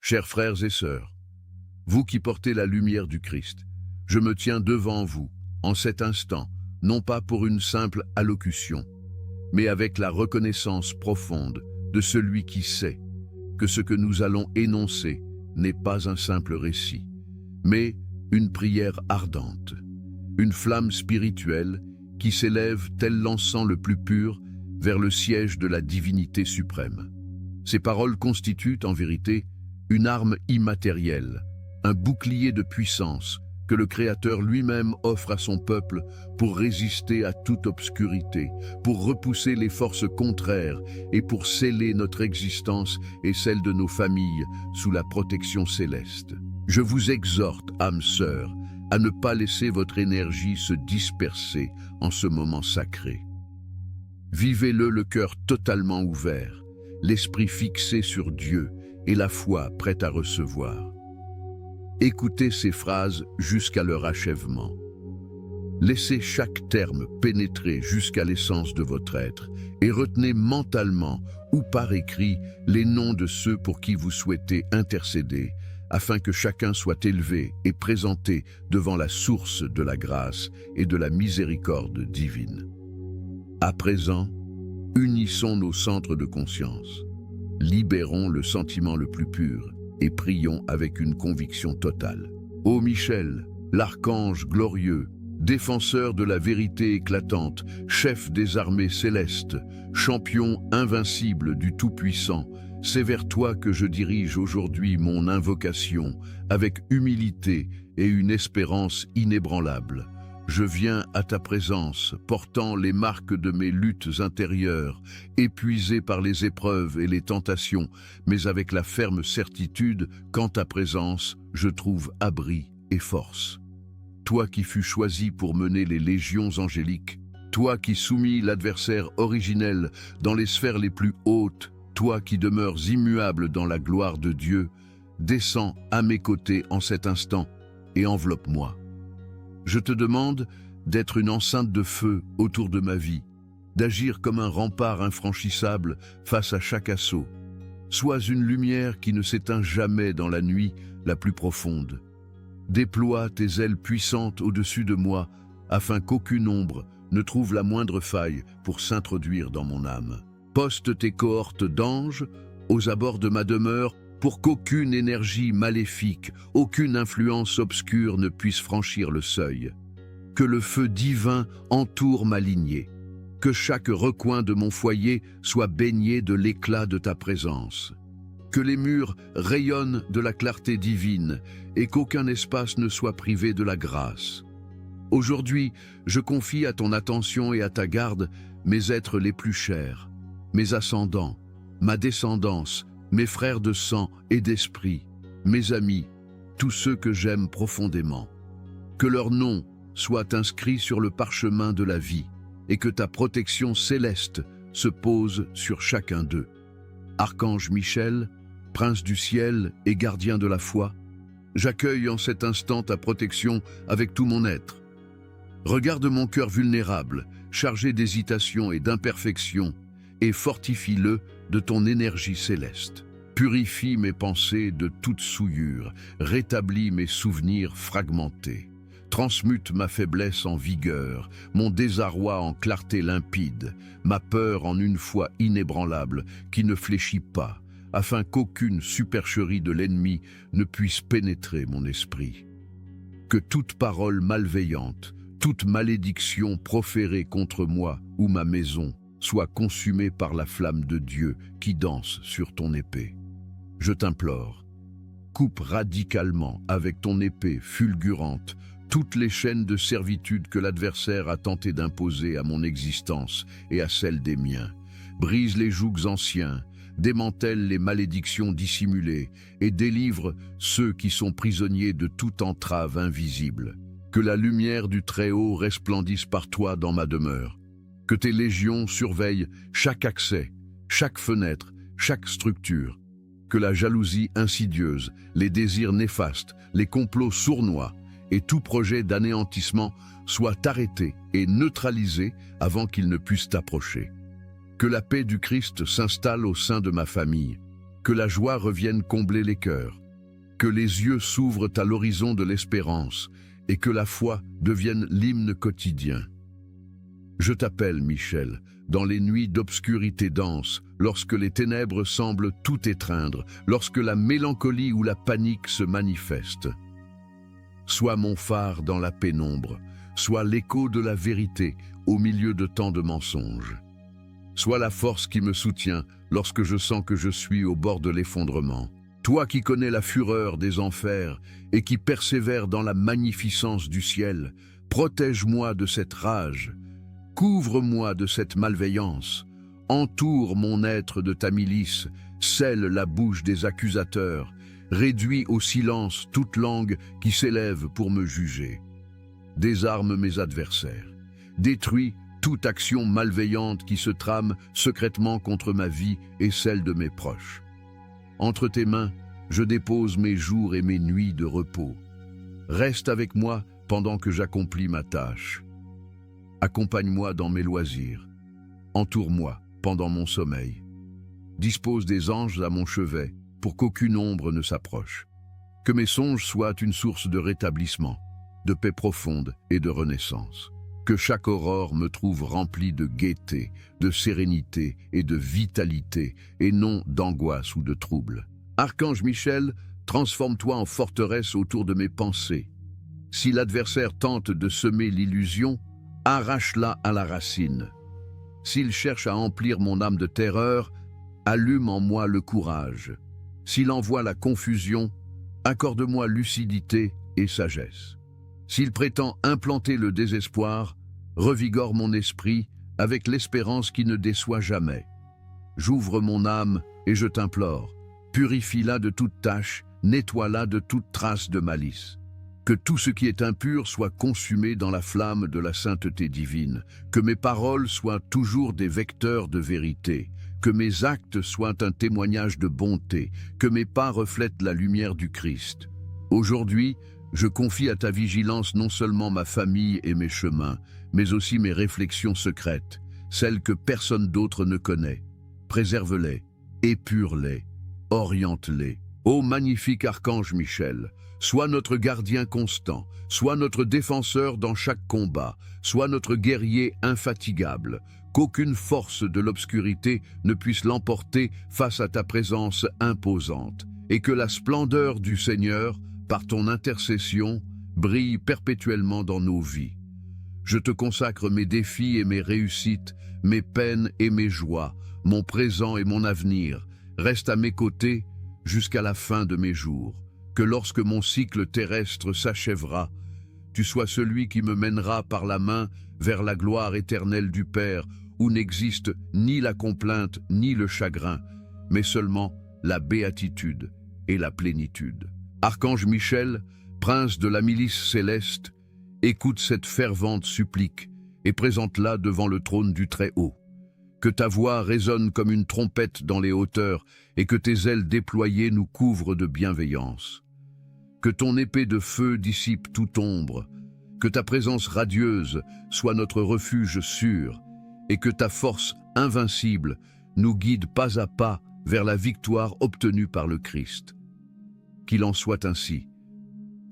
Chers frères et sœurs, vous qui portez la lumière du Christ, je me tiens devant vous, en cet instant, non pas pour une simple allocution, mais avec la reconnaissance profonde de celui qui sait que ce que nous allons énoncer n'est pas un simple récit, mais une prière ardente, une flamme spirituelle qui s'élève tel l'encens le plus pur vers le siège de la divinité suprême. Ces paroles constituent, en vérité, une arme immatérielle, un bouclier de puissance que le Créateur lui-même offre à son peuple pour résister à toute obscurité, pour repousser les forces contraires et pour sceller notre existence et celle de nos familles sous la protection céleste. Je vous exhorte, âmes sœurs, à ne pas laisser votre énergie se disperser en ce moment sacré. Vivez-le le cœur totalement ouvert, l'esprit fixé sur Dieu et la foi prête à recevoir. Écoutez ces phrases jusqu'à leur achèvement. Laissez chaque terme pénétrer jusqu'à l'essence de votre être et retenez mentalement ou par écrit les noms de ceux pour qui vous souhaitez intercéder, afin que chacun soit élevé et présenté devant la source de la grâce et de la miséricorde divine. À présent, unissons nos centres de conscience, libérons le sentiment le plus pur et prions avec une conviction totale. Ô Michel, l'archange glorieux, défenseur de la vérité éclatante, chef des armées célestes, champion invincible du Tout-Puissant, c'est vers toi que je dirige aujourd'hui mon invocation, avec humilité et une espérance inébranlable. Je viens à ta présence, portant les marques de mes luttes intérieures, épuisé par les épreuves et les tentations, mais avec la ferme certitude qu'en ta présence, je trouve abri et force. Toi qui fus choisi pour mener les légions angéliques, toi qui soumis l'adversaire originel dans les sphères les plus hautes, toi qui demeures immuable dans la gloire de Dieu, descends à mes côtés en cet instant et enveloppe-moi. Je te demande d'être une enceinte de feu autour de ma vie, d'agir comme un rempart infranchissable face à chaque assaut. Sois une lumière qui ne s'éteint jamais dans la nuit la plus profonde. Déploie tes ailes puissantes au-dessus de moi, afin qu'aucune ombre ne trouve la moindre faille pour s'introduire dans mon âme. Poste tes cohortes d'anges aux abords de ma demeure pour qu'aucune énergie maléfique, aucune influence obscure ne puisse franchir le seuil. Que le feu divin entoure ma lignée, que chaque recoin de mon foyer soit baigné de l'éclat de ta présence. Que les murs rayonnent de la clarté divine et qu'aucun espace ne soit privé de la grâce. Aujourd'hui, je confie à ton attention et à ta garde mes êtres les plus chers, mes ascendants, ma descendance, mes frères de sang et d'esprit, mes amis, tous ceux que j'aime profondément. Que leurs noms soient inscrits sur le parchemin de la vie et que ta protection céleste se pose sur chacun d'eux. Archange Michel, Prince du ciel et gardien de la foi, j'accueille en cet instant ta protection avec tout mon être. Regarde mon cœur vulnérable, chargé d'hésitation et d'imperfection, et fortifie-le de ton énergie céleste. Purifie mes pensées de toute souillure, rétablis mes souvenirs fragmentés. Transmute ma faiblesse en vigueur, mon désarroi en clarté limpide, ma peur en une foi inébranlable qui ne fléchit pas, afin qu'aucune supercherie de l'ennemi ne puisse pénétrer mon esprit. Que toute parole malveillante, toute malédiction proférée contre moi ou ma maison soit consumée par la flamme de Dieu qui danse sur ton épée. Je t'implore, coupe radicalement avec ton épée fulgurante toutes les chaînes de servitude que l'adversaire a tenté d'imposer à mon existence et à celle des miens. Brise les jougs anciens, démantèle les malédictions dissimulées et délivre ceux qui sont prisonniers de toute entrave invisible. Que la lumière du Très-Haut resplendisse par toi dans ma demeure. Que tes légions surveillent chaque accès, chaque fenêtre, chaque structure. Que la jalousie insidieuse, les désirs néfastes, les complots sournois et tout projet d'anéantissement soient arrêtés et neutralisés avant qu'ils ne puissent t'approcher. Que la paix du Christ s'installe au sein de ma famille. que la joie revienne combler les cœurs, que les yeux s'ouvrent à l'horizon de l'espérance et que la foi devienne l'hymne quotidien. Je t'appelle, Michel, dans les nuits d'obscurité dense, lorsque les ténèbres semblent tout étreindre, lorsque la mélancolie ou la panique se manifestent. Sois mon phare dans la pénombre, sois l'écho de la vérité au milieu de tant de mensonges. Sois la force qui me soutient lorsque je sens que je suis au bord de l'effondrement. Toi qui connais la fureur des enfers et qui persévères dans la magnificence du ciel, protège-moi de cette rage, couvre-moi de cette malveillance, entoure mon être de ta milice, scelle la bouche des accusateurs, réduis au silence toute langue qui s'élève pour me juger. Désarme mes adversaires, détruis toute action malveillante qui se trame secrètement contre ma vie et celle de mes proches. Entre tes mains, je dépose mes jours et mes nuits de repos. Reste avec moi pendant que j'accomplis ma tâche. Accompagne-moi dans mes loisirs. Entoure-moi pendant mon sommeil. Dispose des anges à mon chevet pour qu'aucune ombre ne s'approche. Que mes songes soient une source de rétablissement, de paix profonde et de renaissance. Que chaque aurore me trouve rempli de gaieté, de sérénité et de vitalité, et non d'angoisse ou de trouble. Archange Michel, transforme-toi en forteresse autour de mes pensées. Si l'adversaire tente de semer l'illusion, arrache-la à la racine. S'il cherche à emplir mon âme de terreur, allume en moi le courage. S'il envoie la confusion, accorde-moi lucidité et sagesse. S'il prétend implanter le désespoir, revigore mon esprit avec l'espérance qui ne déçoit jamais. J'ouvre mon âme et je t'implore, purifie-la de toute tâche, nettoie-la de toute trace de malice. Que tout ce qui est impur soit consumé dans la flamme de la sainteté divine, que mes paroles soient toujours des vecteurs de vérité, que mes actes soient un témoignage de bonté, que mes pas reflètent la lumière du Christ. Aujourd'hui, je confie à ta vigilance non seulement ma famille et mes chemins, mais aussi mes réflexions secrètes, celles que personne d'autre ne connaît. Préserve-les, épure-les, oriente-les. Ô magnifique archange Michel, sois notre gardien constant, sois notre défenseur dans chaque combat, sois notre guerrier infatigable, qu'aucune force de l'obscurité ne puisse l'emporter face à ta présence imposante, et que la splendeur du Seigneur, par ton intercession, brille perpétuellement dans nos vies. Je te consacre mes défis et mes réussites, mes peines et mes joies, mon présent et mon avenir. Reste à mes côtés jusqu'à la fin de mes jours. Que lorsque mon cycle terrestre s'achèvera, tu sois celui qui me mènera par la main vers la gloire éternelle du Père, où n'existe ni la complainte ni le chagrin, mais seulement la béatitude et la plénitude. Archange Michel, prince de la milice céleste, écoute cette fervente supplique et présente-la devant le trône du Très-Haut. Que ta voix résonne comme une trompette dans les hauteurs et que tes ailes déployées nous couvrent de bienveillance. Que ton épée de feu dissipe toute ombre, que ta présence radieuse soit notre refuge sûr et que ta force invincible nous guide pas à pas vers la victoire obtenue par le Christ. Qu'il en soit ainsi.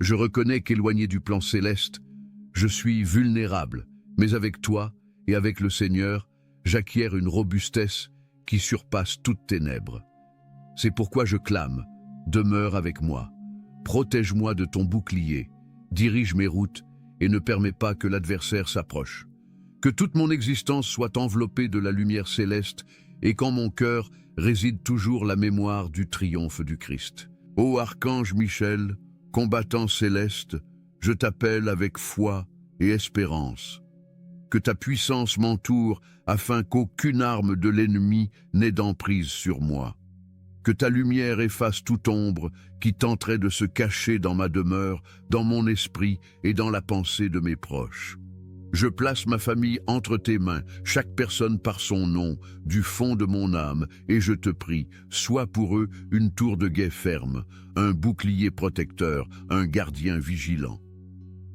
Je reconnais qu'éloigné du plan céleste, je suis vulnérable, mais avec toi et avec le Seigneur, j'acquiers une robustesse qui surpasse toute ténèbres. C'est pourquoi je clame, demeure avec moi, protège-moi de ton bouclier, dirige mes routes et ne permets pas que l'adversaire s'approche. Que toute mon existence soit enveloppée de la lumière céleste et qu'en mon cœur réside toujours la mémoire du triomphe du Christ. Ô archange Michel, combattant céleste, je t'appelle avec foi et espérance. Que ta puissance m'entoure afin qu'aucune arme de l'ennemi n'ait d'emprise sur moi. Que ta lumière efface toute ombre qui tenterait de se cacher dans ma demeure, dans mon esprit et dans la pensée de mes proches. Je place ma famille entre tes mains, chaque personne par son nom, du fond de mon âme, et je te prie, sois pour eux une tour de guet ferme, un bouclier protecteur, un gardien vigilant.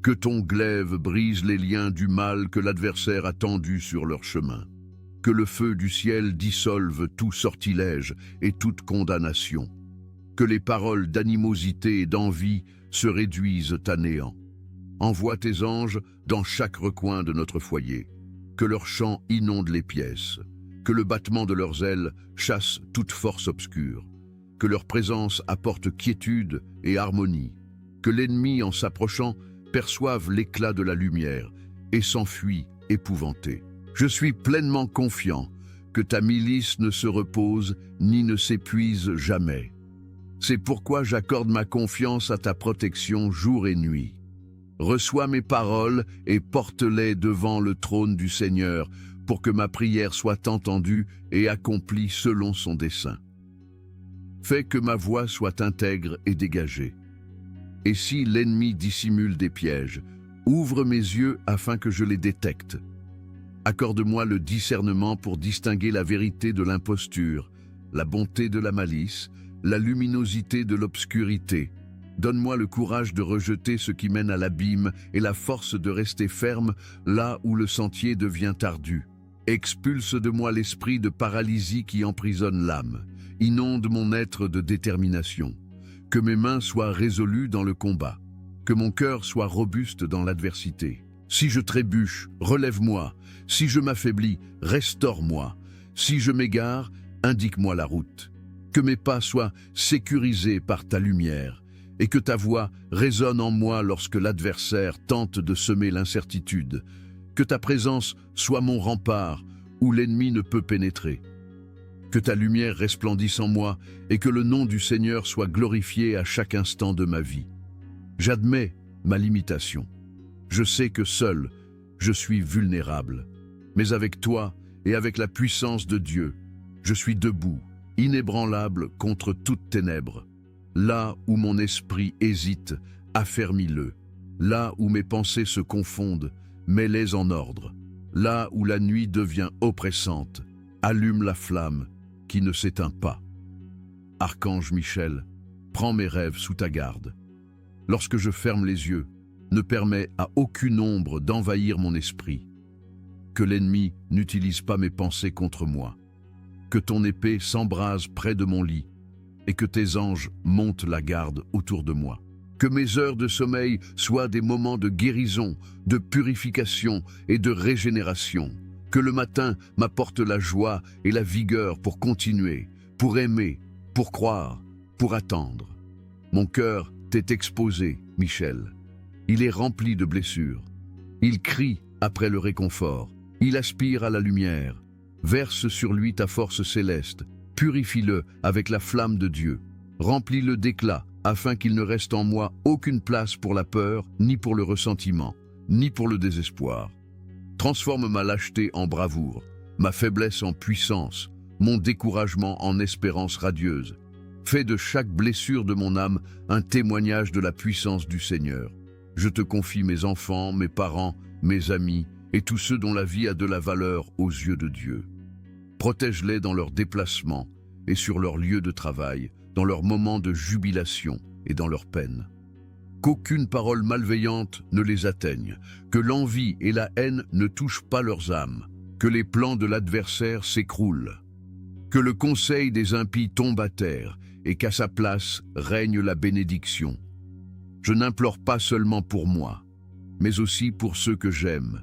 Que ton glaive brise les liens du mal que l'adversaire a tendus sur leur chemin. que le feu du ciel dissolve tout sortilège et toute condamnation, que les paroles d'animosité et d'envie se réduisent à néant. Envoie tes anges dans chaque recoin de notre foyer, que leur chant inonde les pièces, que le battement de leurs ailes chasse toute force obscure, que leur présence apporte quiétude et harmonie, que l'ennemi, en s'approchant, perçoive l'éclat de la lumière et s'enfuit épouvanté. Je suis pleinement confiant que ta milice ne se repose ni ne s'épuise jamais. C'est pourquoi j'accorde ma confiance à ta protection jour et nuit. Reçois mes paroles et porte-les devant le trône du Seigneur pour que ma prière soit entendue et accomplie selon son dessein. Fais que ma voix soit intègre et dégagée. Et si l'ennemi dissimule des pièges, ouvre mes yeux afin que je les détecte. Accorde-moi le discernement pour distinguer la vérité de l'imposture, la bonté de la malice, la luminosité de l'obscurité. Donne-moi le courage de rejeter ce qui mène à l'abîme et la force de rester ferme là où le sentier devient ardu. Expulse de moi l'esprit de paralysie qui emprisonne l'âme. Inonde mon être de détermination. Que mes mains soient résolues dans le combat. Que mon cœur soit robuste dans l'adversité. Si je trébuche, relève-moi. Si je m'affaiblis, restaure-moi. Si je m'égare, indique-moi la route. Que mes pas soient sécurisés par ta lumière. Et que ta voix résonne en moi lorsque l'adversaire tente de semer l'incertitude. Que ta présence soit mon rempart, où l'ennemi ne peut pénétrer. Que ta lumière resplendisse en moi, et que le nom du Seigneur soit glorifié à chaque instant de ma vie. J'admets ma limitation. Je sais que seul, je suis vulnérable. Mais avec toi et avec la puissance de Dieu, je suis debout, inébranlable contre toute ténèbres. Là où mon esprit hésite, affermis-le. Là où mes pensées se confondent, mets-les en ordre. Là où la nuit devient oppressante, allume la flamme qui ne s'éteint pas. Archange Michel, prends mes rêves sous ta garde. Lorsque je ferme les yeux, ne permets à aucune ombre d'envahir mon esprit. Que l'ennemi n'utilise pas mes pensées contre moi. Que ton épée s'embrase près de mon lit et que tes anges montent la garde autour de moi. Que mes heures de sommeil soient des moments de guérison, de purification et de régénération. Que le matin m'apporte la joie et la vigueur pour continuer, pour aimer, pour croire, pour attendre. Mon cœur t'est exposé, Michel. Il est rempli de blessures. Il crie après le réconfort. Il aspire à la lumière. Verse sur lui ta force céleste. Purifie-le avec la flamme de Dieu. Remplis-le d'éclat, afin qu'il ne reste en moi aucune place pour la peur, ni pour le ressentiment, ni pour le désespoir. Transforme ma lâcheté en bravoure, ma faiblesse en puissance, mon découragement en espérance radieuse. Fais de chaque blessure de mon âme un témoignage de la puissance du Seigneur. Je te confie mes enfants, mes parents, mes amis et tous ceux dont la vie a de la valeur aux yeux de Dieu. Protège-les dans leurs déplacements et sur leur lieu de travail, dans leurs moments de jubilation et dans leurs peines. Qu'aucune parole malveillante ne les atteigne, que l'envie et la haine ne touchent pas leurs âmes, que les plans de l'adversaire s'écroulent, que le conseil des impies tombe à terre et qu'à sa place règne la bénédiction. Je n'implore pas seulement pour moi, mais aussi pour ceux que j'aime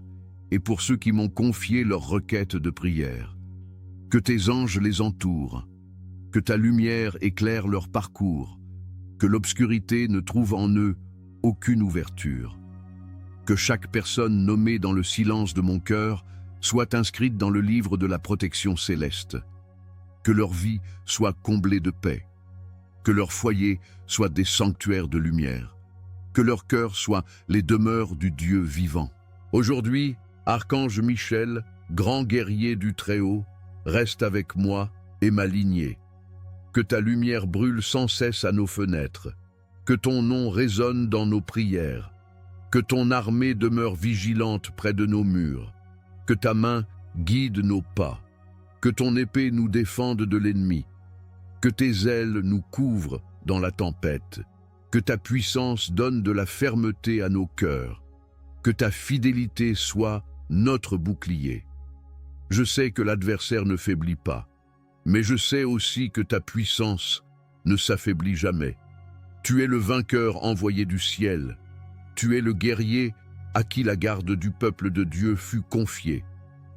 et pour ceux qui m'ont confié leurs requêtes de prière. Que tes anges les entourent, que ta lumière éclaire leur parcours, que l'obscurité ne trouve en eux aucune ouverture. Que chaque personne nommée dans le silence de mon cœur soit inscrite dans le livre de la protection céleste. Que leur vie soit comblée de paix. Que leur foyer soit des sanctuaires de lumière. Que leur cœur soit les demeures du Dieu vivant. Aujourd'hui, Archange Michel, grand guerrier du Très-Haut, reste avec moi et ma lignée. Que ta lumière brûle sans cesse à nos fenêtres. Que ton nom résonne dans nos prières. Que ton armée demeure vigilante près de nos murs. Que ta main guide nos pas. Que ton épée nous défende de l'ennemi. Que tes ailes nous couvrent dans la tempête. Que ta puissance donne de la fermeté à nos cœurs. Que ta fidélité soit notre bouclier. Je sais que l'adversaire ne faiblit pas, mais je sais aussi que ta puissance ne s'affaiblit jamais. Tu es le vainqueur envoyé du ciel. Tu es le guerrier à qui la garde du peuple de Dieu fut confiée.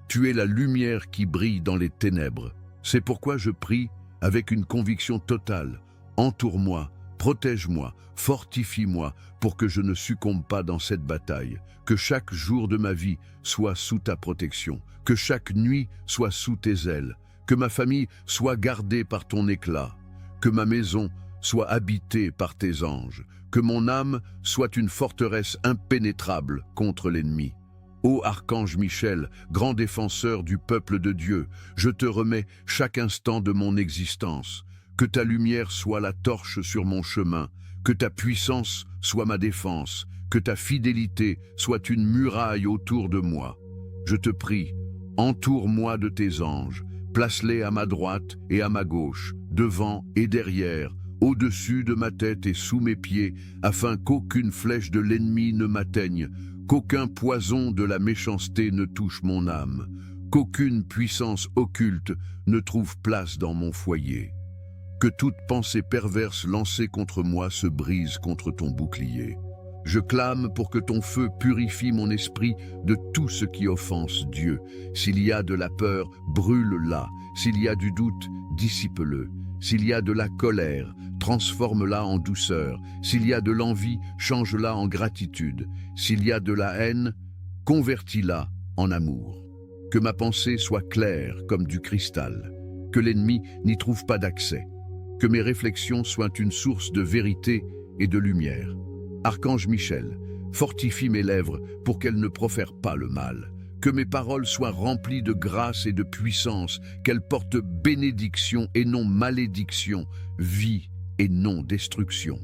Tu es la lumière qui brille dans les ténèbres. C'est pourquoi je prie avec une conviction totale. Entoure-moi, protège-moi, fortifie-moi pour que je ne succombe pas dans cette bataille. Que chaque jour de ma vie soit sous ta protection. Que chaque nuit soit sous tes ailes. Que ma famille soit gardée par ton éclat. Que ma maison soit habitée par tes anges. Que mon âme soit une forteresse impénétrable contre l'ennemi. Ô archange Michel, grand défenseur du peuple de Dieu, je te remets chaque instant de mon existence. Que ta lumière soit la torche sur mon chemin, que ta puissance soit ma défense, que ta fidélité soit une muraille autour de moi. Je te prie, entoure-moi de tes anges, place-les à ma droite et à ma gauche, devant et derrière, au-dessus de ma tête et sous mes pieds, afin qu'aucune flèche de l'ennemi ne m'atteigne, qu'aucun poison de la méchanceté ne touche mon âme, qu'aucune puissance occulte ne trouve place dans mon foyer. Que toute pensée perverse lancée contre moi se brise contre ton bouclier. Je clame pour que ton feu purifie mon esprit de tout ce qui offense Dieu. S'il y a de la peur, brûle-la. S'il y a du doute, dissipe-le. S'il y a de la colère, transforme-la en douceur. S'il y a de l'envie, change-la en gratitude. S'il y a de la haine, convertis-la en amour. Que ma pensée soit claire comme du cristal. Que l'ennemi n'y trouve pas d'accès. Que mes réflexions soient une source de vérité et de lumière. Archange Michel, fortifie mes lèvres pour qu'elles ne profèrent pas le mal. Que mes paroles soient remplies de grâce et de puissance, qu'elles portent bénédiction et non malédiction, vie et non destruction.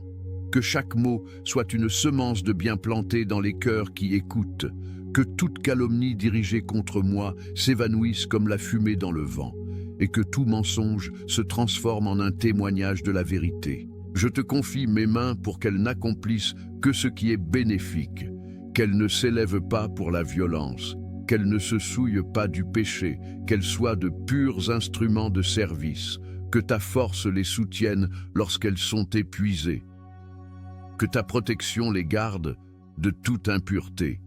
Que chaque mot soit une semence de bien plantée dans les cœurs qui écoutent. Que toute calomnie dirigée contre moi s'évanouisse comme la fumée dans le vent, et que tout mensonge se transforme en un témoignage de la vérité. Je te confie mes mains pour qu'elles n'accomplissent que ce qui est bénéfique, qu'elles ne s'élèvent pas pour la violence, qu'elles ne se souillent pas du péché, qu'elles soient de purs instruments de service, que ta force les soutienne lorsqu'elles sont épuisées, que ta protection les garde de toute impureté,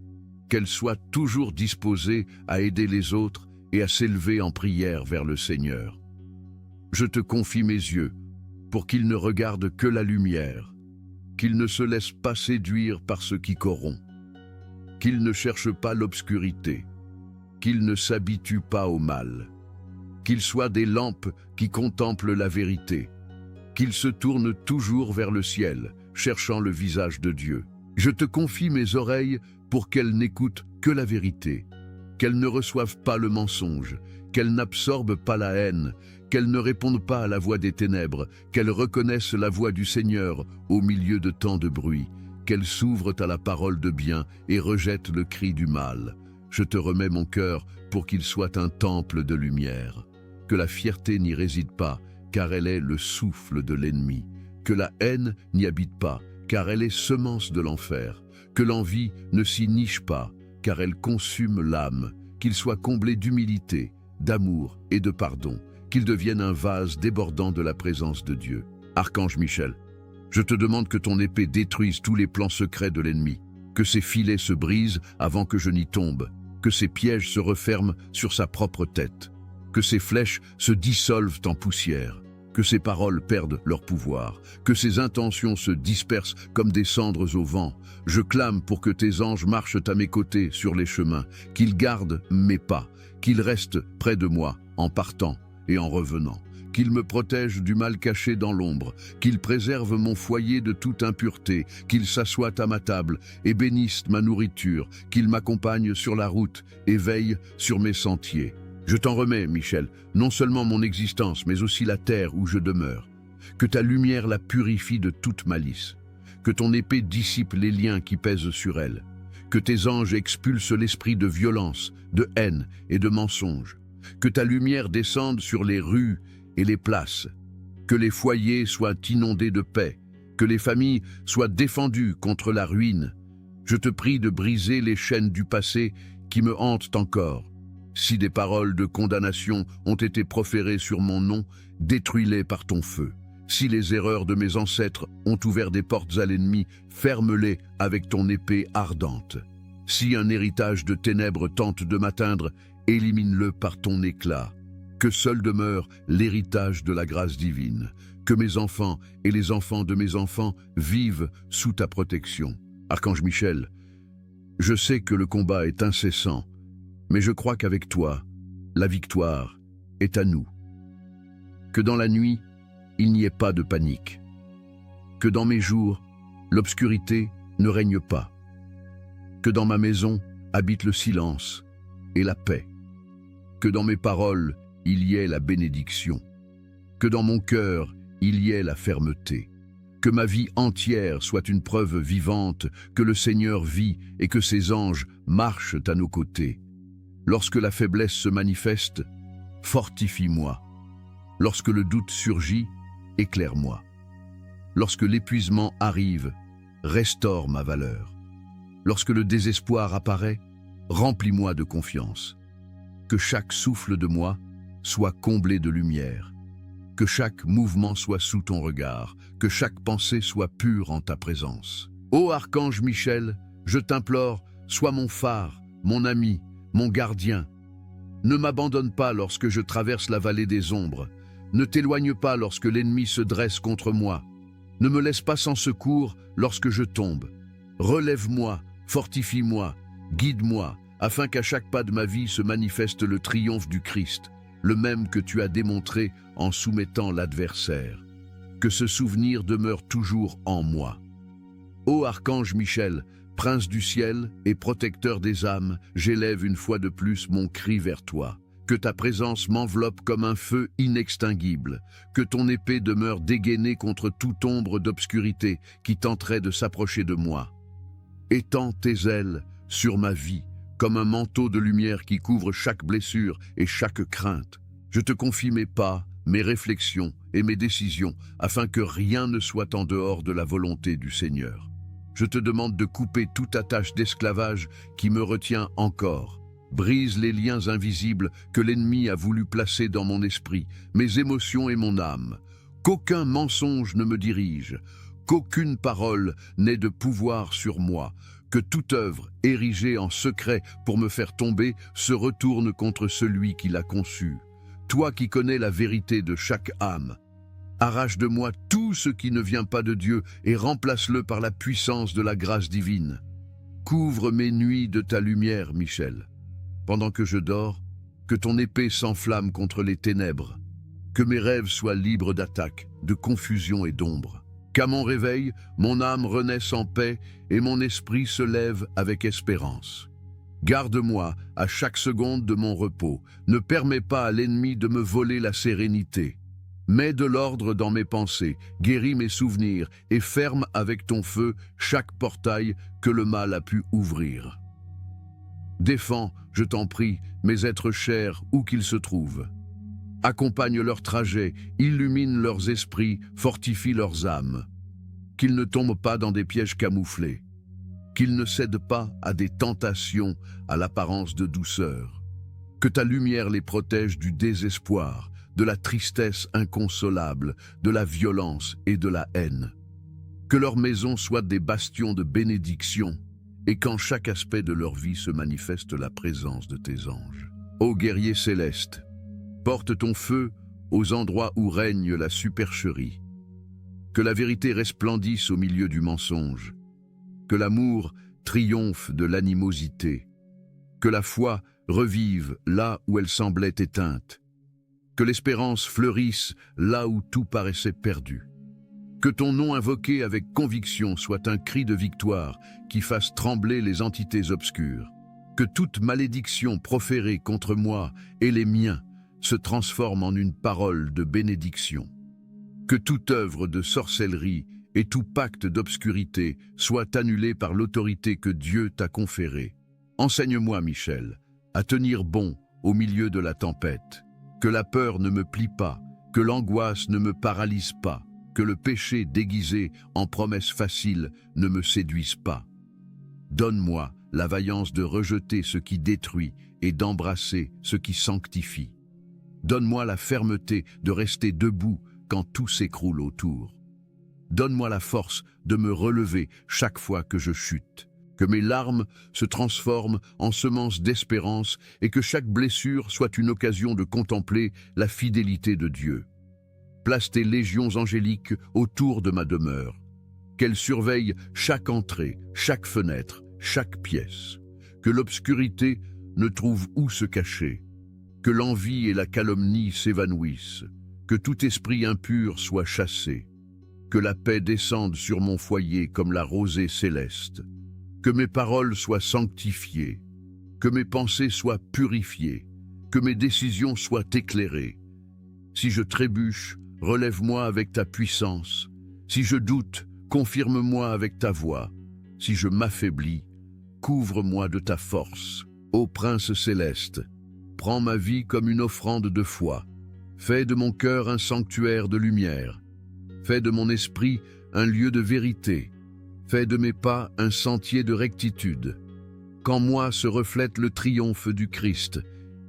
qu'elles soient toujours disposées à aider les autres et à s'élever en prière vers le Seigneur. Je te confie mes yeux, pour qu'ils ne regardent que la lumière, qu'ils ne se laissent pas séduire par ce qui corrompt, qu'ils ne cherchent pas l'obscurité, qu'ils ne s'habituent pas au mal, qu'ils soient des lampes qui contemplent la vérité, qu'ils se tournent toujours vers le ciel, cherchant le visage de Dieu. Je te confie mes oreilles pour qu'elles n'écoutent que la vérité, qu'elles ne reçoivent pas le mensonge, qu'elles n'absorbent pas la haine, qu'elles ne répondent pas à la voix des ténèbres, qu'elles reconnaissent la voix du Seigneur au milieu de tant de bruit, qu'elles s'ouvrent à la parole de bien et rejettent le cri du mal. Je te remets mon cœur pour qu'il soit un temple de lumière. Que la fierté n'y réside pas, car elle est le souffle de l'ennemi. Que la haine n'y habite pas, car elle est semence de l'enfer. Que l'envie ne s'y niche pas, car elle consume l'âme. Qu'il soit comblé d'humilité, d'amour et de pardon, qu'il devienne un vase débordant de la présence de Dieu. Archange Michel, je te demande que ton épée détruise tous les plans secrets de l'ennemi, que ses filets se brisent avant que je n'y tombe, que ses pièges se referment sur sa propre tête, que ses flèches se dissolvent en poussière, que ses paroles perdent leur pouvoir, que ses intentions se dispersent comme des cendres au vent. Je clame pour que tes anges marchent à mes côtés sur les chemins, qu'ils gardent mes pas, qu'ils restent près de moi en partant et en revenant, qu'ils me protègent du mal caché dans l'ombre, qu'ils préservent mon foyer de toute impureté, qu'ils s'assoient à ma table et bénissent ma nourriture, qu'ils m'accompagnent sur la route et veillent sur mes sentiers. Je t'en remets, Michel, non seulement mon existence, mais aussi la terre où je demeure. Que ta lumière la purifie de toute malice, que ton épée dissipe les liens qui pèsent sur elle, que tes anges expulsent l'esprit de violence, de haine et de mensonge, que ta lumière descende sur les rues et les places, que les foyers soient inondés de paix, que les familles soient défendues contre la ruine. Je te prie de briser les chaînes du passé qui me hantent encore, Si des paroles de condamnation ont été proférées sur mon nom, détruis-les par ton feu. Si les erreurs de mes ancêtres ont ouvert des portes à l'ennemi, ferme-les avec ton épée ardente. Si un héritage de ténèbres tente de m'atteindre, élimine-le par ton éclat. Que seul demeure l'héritage de la grâce divine. Que mes enfants et les enfants de mes enfants vivent sous ta protection. Archange Michel, je sais que le combat est incessant, mais je crois qu'avec toi, la victoire est à nous. Que dans la nuit, il n'y ait pas de panique. Que dans mes jours, l'obscurité ne règne pas. Que dans ma maison habite le silence et la paix. Que dans mes paroles, il y ait la bénédiction. Que dans mon cœur, il y ait la fermeté. Que ma vie entière soit une preuve vivante que le Seigneur vit et que ses anges marchent à nos côtés. Lorsque la faiblesse se manifeste, fortifie-moi. Lorsque le doute surgit, éclaire-moi. Lorsque l'épuisement arrive, restaure ma valeur. Lorsque le désespoir apparaît, remplis-moi de confiance. Que chaque souffle de moi soit comblé de lumière. Que chaque mouvement soit sous ton regard, que chaque pensée soit pure en ta présence. Ô Archange Michel, je t'implore, sois mon phare, mon ami, mon gardien. Ne m'abandonne pas lorsque je traverse la vallée des ombres. Ne t'éloigne pas lorsque l'ennemi se dresse contre moi. Ne me laisse pas sans secours lorsque je tombe. Relève-moi, fortifie-moi, guide-moi, afin qu'à chaque pas de ma vie se manifeste le triomphe du Christ, le même que tu as démontré en soumettant l'adversaire. Que ce souvenir demeure toujours en moi. Ô Archange Michel, Prince du ciel et protecteur des âmes, j'élève une fois de plus mon cri vers toi. Que ta présence m'enveloppe comme un feu inextinguible, que ton épée demeure dégainée contre toute ombre d'obscurité qui tenterait de s'approcher de moi. Étends tes ailes sur ma vie, comme un manteau de lumière qui couvre chaque blessure et chaque crainte. Je te confie mes pas, mes réflexions et mes décisions, afin que rien ne soit en dehors de la volonté du Seigneur. Je te demande de couper toute attache d'esclavage qui me retient encore. Brise les liens invisibles que l'ennemi a voulu placer dans mon esprit, mes émotions et mon âme. Qu'aucun mensonge ne me dirige, qu'aucune parole n'ait de pouvoir sur moi, que toute œuvre érigée en secret pour me faire tomber se retourne contre celui qui l'a conçue. Toi qui connais la vérité de chaque âme, arrache de moi tout ce qui ne vient pas de Dieu et remplace-le par la puissance de la grâce divine. Couvre mes nuits de ta lumière, Michel. Pendant que je dors, que ton épée s'enflamme contre les ténèbres, que mes rêves soient libres d'attaques, de confusion et d'ombre. Qu'à mon réveil, mon âme renaisse en paix et mon esprit se lève avec espérance. Garde-moi à chaque seconde de mon repos. Ne permets pas à l'ennemi de me voler la sérénité. Mets de l'ordre dans mes pensées, guéris mes souvenirs et ferme avec ton feu chaque portail que le mal a pu ouvrir. Défends, je t'en prie, mes êtres chers où qu'ils se trouvent. Accompagne leur trajet, illumine leurs esprits, fortifie leurs âmes. Qu'ils ne tombent pas dans des pièges camouflés. Qu'ils ne cèdent pas à des tentations à l'apparence de douceur. Que ta lumière les protège du désespoir, de la tristesse inconsolable, de la violence et de la haine. Que leurs maisons soient des bastions de bénédiction et qu'en chaque aspect de leur vie se manifeste la présence de tes anges. Ô guerrier céleste, porte ton feu aux endroits où règne la supercherie. Que la vérité resplendisse au milieu du mensonge. Que l'amour triomphe de l'animosité. Que la foi revive là où elle semblait éteinte. Que l'espérance fleurisse là où tout paraissait perdu. Que ton nom invoqué avec conviction soit un cri de victoire qui fasse trembler les entités obscures. Que toute malédiction proférée contre moi et les miens se transforme en une parole de bénédiction. Que toute œuvre de sorcellerie et tout pacte d'obscurité soit annulé par l'autorité que Dieu t'a conférée. Enseigne-moi, Michel, à tenir bon au milieu de la tempête. Que la peur ne me plie pas, que l'angoisse ne me paralyse pas, que le péché déguisé en promesses faciles ne me séduise pas. Donne-moi la vaillance de rejeter ce qui détruit et d'embrasser ce qui sanctifie. Donne-moi la fermeté de rester debout quand tout s'écroule autour. Donne-moi la force de me relever chaque fois que je chute. Que mes larmes se transforment en semences d'espérance et que chaque blessure soit une occasion de contempler la fidélité de Dieu. Place tes légions angéliques autour de ma demeure. Qu'elles surveillent chaque entrée, chaque fenêtre, chaque pièce. Que l'obscurité ne trouve où se cacher. Que l'envie et la calomnie s'évanouissent. Que tout esprit impur soit chassé. Que la paix descende sur mon foyer comme la rosée céleste. Que mes paroles soient sanctifiées. Que mes pensées soient purifiées. Que mes décisions soient éclairées. Si je trébuche, relève-moi avec ta puissance. Si je doute, confirme-moi avec ta voix. Si je m'affaiblis, couvre-moi de ta force. Ô Prince céleste, prends ma vie comme une offrande de foi. Fais de mon cœur un sanctuaire de lumière. Fais de mon esprit un lieu de vérité. Fais de mes pas un sentier de rectitude. Qu'en moi se reflète le triomphe du Christ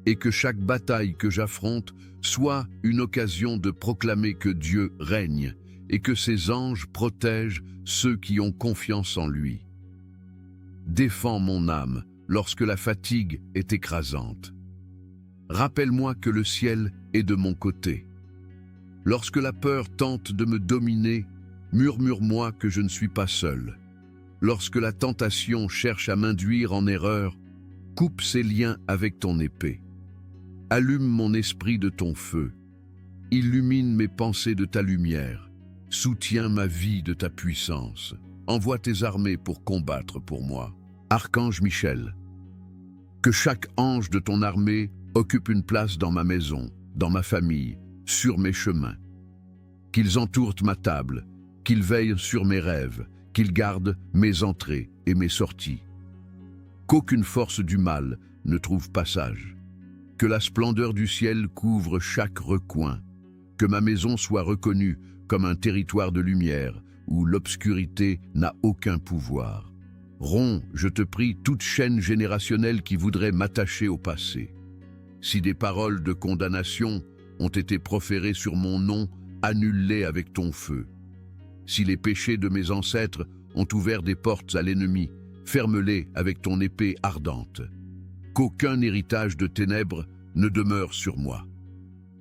et que chaque bataille que j'affronte soit une occasion de proclamer que Dieu règne et que ses anges protègent ceux qui ont confiance en lui. Défends mon âme lorsque la fatigue est écrasante. Rappelle-moi que le ciel est de mon côté. Lorsque la peur tente de me dominer, murmure-moi que je ne suis pas seul. Lorsque la tentation cherche à m'induire en erreur, coupe ses liens avec ton épée. Allume mon esprit de ton feu. Illumine mes pensées de ta lumière. Soutiens ma vie de ta puissance. Envoie tes armées pour combattre pour moi. Archange Michel, que chaque ange de ton armée occupe une place dans ma maison, dans ma famille, sur mes chemins. Qu'ils entourent ma table, qu'ils veillent sur mes rêves, qu'ils gardent mes entrées et mes sorties. Qu'aucune force du mal ne trouve passage. Que la splendeur du ciel couvre chaque recoin. Que ma maison soit reconnue comme un territoire de lumière où l'obscurité n'a aucun pouvoir. Romps, je te prie, toute chaîne générationnelle qui voudrait m'attacher au passé. Si des paroles de condamnation ont été proférées sur mon nom, annule-les avec ton feu. Si les péchés de mes ancêtres ont ouvert des portes à l'ennemi, ferme-les avec ton épée ardente. Qu'aucun héritage de ténèbres ne demeure sur moi.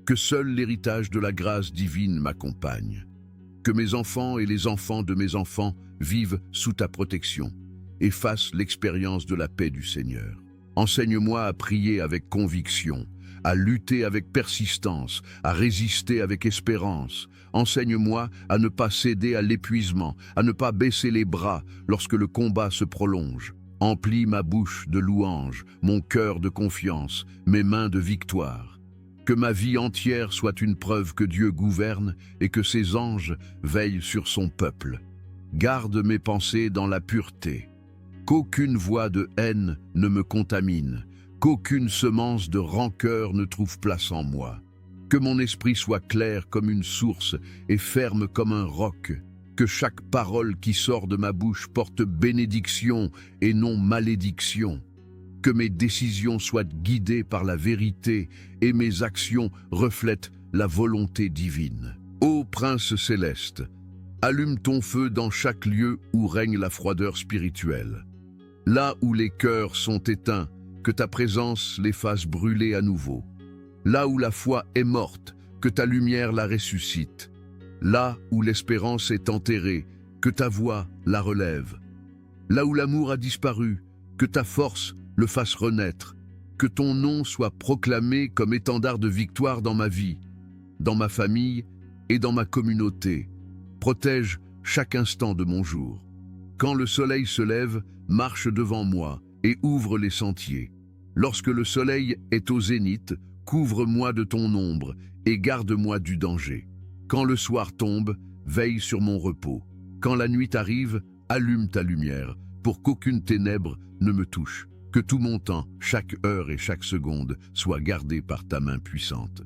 Que seul l'héritage de la grâce divine m'accompagne. Que mes enfants et les enfants de mes enfants vivent sous ta protection et fassent l'expérience de la paix du Seigneur. Enseigne-moi à prier avec conviction, à lutter avec persistance, à résister avec espérance. Enseigne-moi à ne pas céder à l'épuisement, à ne pas baisser les bras lorsque le combat se prolonge. Emplis ma bouche de louanges, mon cœur de confiance, mes mains de victoire. Que ma vie entière soit une preuve que Dieu gouverne et que ses anges veillent sur son peuple. Garde mes pensées dans la pureté. Qu'aucune voix de haine ne me contamine, qu'aucune semence de rancœur ne trouve place en moi. Que mon esprit soit clair comme une source et ferme comme un roc. Que chaque parole qui sort de ma bouche porte bénédiction et non malédiction. Que mes décisions soient guidées par la vérité et mes actions reflètent la volonté divine. Ô Prince céleste, allume ton feu dans chaque lieu où règne la froideur spirituelle. Là où les cœurs sont éteints, que ta présence les fasse brûler à nouveau. Là où la foi est morte, que ta lumière la ressuscite. Là où l'espérance est enterrée, que ta voix la relève. Là où l'amour a disparu, que ta force le fasse renaître. Que ton nom soit proclamé comme étendard de victoire dans ma vie, dans ma famille et dans ma communauté. Protège chaque instant de mon jour. Quand le soleil se lève, marche devant moi et ouvre les sentiers. Lorsque le soleil est au zénith, couvre-moi de ton ombre et garde-moi du danger. Quand le soir tombe, veille sur mon repos. Quand la nuit arrive, allume ta lumière pour qu'aucune ténèbre ne me touche. Que tout mon temps, chaque heure et chaque seconde, soit gardé par ta main puissante.